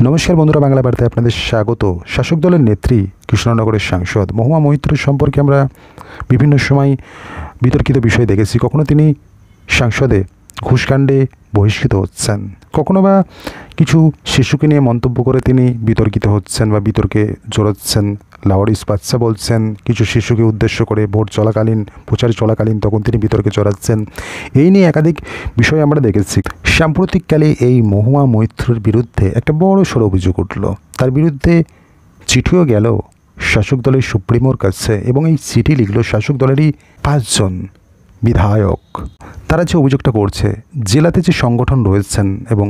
নমস্কার বন্ধুরা, বাংলা বার্তায় আপনাদের স্বাগত। শাসক দলের নেত্রী কৃষ্ণনগরের সাংসদ মহুয়া মৈত্র সম্পর্কে আমরা বিভিন্ন সময় বিতর্কিত বিষয় দেখেছি। কখনো তিনি সংসদে ঘুষকাণ্ডে বহিষ্কৃত হচ্ছেন, কখনো বা কিছু শিশুকে নিয়ে মন্তব্য করে তিনি বিতর্কিত হচ্ছেন বা বিতর্কে জড়াচ্ছেন। লাওয়ারিস বাচ্চা বলছেন কিছু শিশুকে উদ্দেশ্য করে ভোট চলাকালীন, প্রচার চলাকালীন তখন তিনি বিতর্কে জড়াচ্ছেন। এই নিয়ে একাধিক বিষয় আমরা দেখেছি। সাম্প্রতিককালে এই মহুয়া মৈত্রর বিরুদ্ধে একটা বড় সড় অভিযোগ উঠল। তার বিরুদ্ধে চিঠিও গেল শাসক দলের সুপ্রিমোর কাছে এবং এই চিঠি লিখল শাসক দলেরই 5 জন বিধায়ক। তারা যে অভিযোগটা করছে, জেলাতে যে সংগঠন রয়েছেন এবং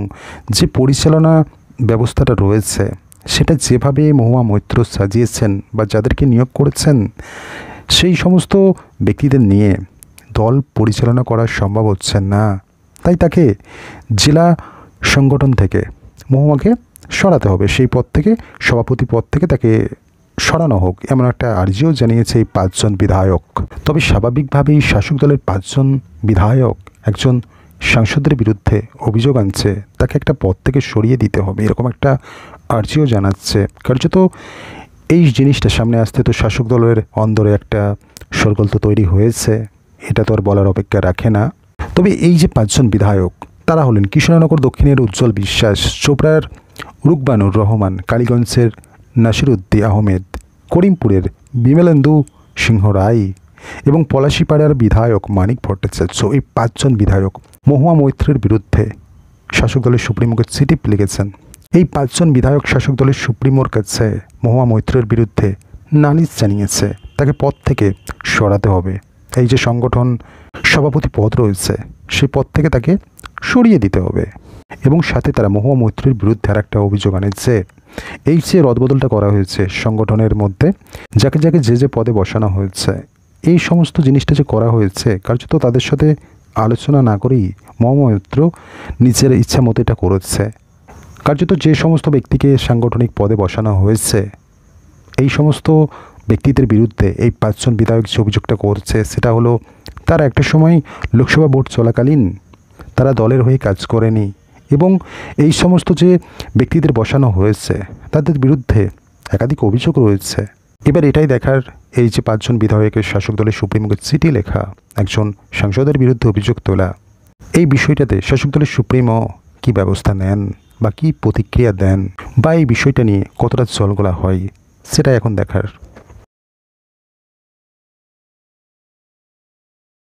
যে পরিচালনা ব্যবস্থাটা রয়েছে সেটা যেভাবে মহুয়া মৈত্র সাজিয়েছেন বা যাদেরকে নিয়োগ করেছেন, সেই সমস্ত ব্যক্তিদের নিয়ে দল পরিচালনা করা সম্ভব হচ্ছে না। তাই তাকে জেলা সংগঠন থেকে মহুয়াকে সরাতে হবে, সেই পদ থেকে, সভাপতি পদ থেকে তাকে সরানো হোক, এমন একটা আর্জিও জানিয়েছে এই 5 জন বিধায়ক। তবে স্বাভাবিকভাবেই শাসক দলের 5 জন বিধায়ক একজন সাংসদের বিরুদ্ধে অভিযোগ আনছে, তাকে একটা পদ থেকে সরিয়ে দিতে হবে, এরকম একটা আর্জিও জানাচ্ছে। কার্যত এই জিনিসটা সামনে আসতে তো শাসক দলের অন্দরে একটা শোরগোল তো তৈরি হয়েছে, এটা তো আর বলার অপেক্ষা রাখে না। তবে এই যে 5 জন বিধায়ক, তারা হলেন কৃষ্ণনগর দক্ষিণের উজ্জ্বল বিশ্বাস, চোপড়ার রুকবানুর রহমান, কালীগঞ্জের নাসিরউদ্দিন আহমেদ, করিমপুরের বিমলেন্দু সিংহ রায় এবং পলাশীপাড়ার বিধায়ক মানিক ভট্টাচার্য। এই 5 জন বিধায়ক মহুয়া মৈত্রের বিরুদ্ধে শাসক দলের সুপ্রিমোকে চিঠি লিখেছেন। এই 5 জন বিধায়ক শাসক দলের সুপ্রিমোর কাছে মহুয়া মৈত্রের বিরুদ্ধে নালিশ জানিয়েছে, তাকে পদ থেকে সরাতে হবে। এই যে সংগঠন সভাপতি পদ রয়েছে সেই পদ থেকে তাকে সরিয়ে দিতে হবে। এবং সাথে তারা মহুয়া মৈত্রের বিরুদ্ধে আর একটা অভিযোগ আনেছে, এই যে রদবদলটা করা হয়েছে সংগঠনের মধ্যে, যাকে যাকে যে যে পদে বসানো হয়েছে, এই সমস্ত জিনিসটা যে করা হয়েছে কার্যত তাদের সাথে আলোচনা না করেই মহুয়া মৈত্র নিজের ইচ্ছা মতো এটা করেছে। কার্যত যে সমস্ত ব্যক্তিকে সাংগঠনিক পদে বসানো হয়েছে, এই সমস্ত ব্যক্তিদের বিরুদ্ধে এই 5 জন বিধায়ক যে অভিযোগটা করছে সেটা হলো, তারা একটা সময় লোকসভা ভোট চলাকালীন তারা দলের হয়ে কাজ করেনি এবং এই সমস্ত যে ব্যক্তিদের বসানো হয়েছে তাদের বিরুদ্ধে একাধিক অভিযোগ রয়েছে। এবার এটাই দেখার, এই যে 5 জন বিধায়কের শাসক দলের সুপ্রিমোকে চিঠি লেখা, একজন সাংসদের বিরুদ্ধে অভিযোগ তোলা, এই বিষয়টাতে শাসক দলের সুপ্রিমো কী ব্যবস্থা নেন বা কী প্রতিক্রিয়া দেন বা এই বিষয়টা নিয়ে কতটা জলগোলা হয়, সেটাই এখন দেখার।